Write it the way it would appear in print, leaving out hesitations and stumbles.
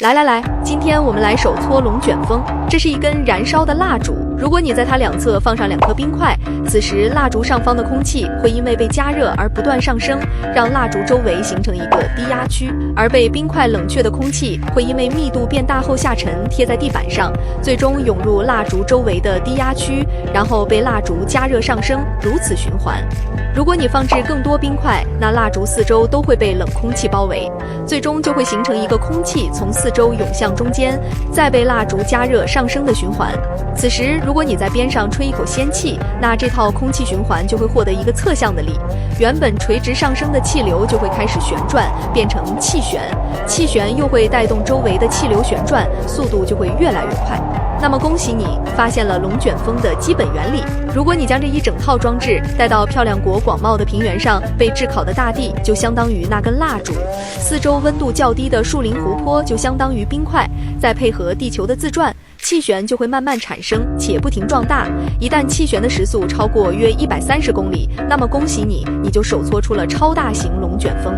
来，今天我们来手搓龙卷风。这是一根燃烧的蜡烛，如果你在它两侧放上2颗冰块，此时蜡烛上方的空气会因为被加热而不断上升，让蜡烛周围形成一个低压区，而被冰块冷却的空气会因为密度变大后下沉，贴在地板上，最终涌入蜡烛周围的低压区，然后被蜡烛加热上升，如此循环。如果你放置更多冰块，那蜡烛四周都会被冷空气包围，最终就会形成一个空气从四周涌向中间，再被蜡烛加热上升的循环。此时，如果你在边上吹一口仙气，那这套空气循环就会获得一个侧向的力，原本垂直上升的气流就会开始旋转，变成气旋，气旋又会带动周围的气流旋转，速度就会越来越快。那么恭喜你发现了龙卷风的基本原理。如果你将这一整套装置带到漂亮国广袤的平原上，被炙烤的大地就相当于那根蜡烛，四周温度较低的树林湖泊就相当于冰块，再配合地球的自转，气旋就会慢慢产生且不停壮大。一旦气旋的时速超过约130公里，那么恭喜你，你就手搓出了超大型龙卷风。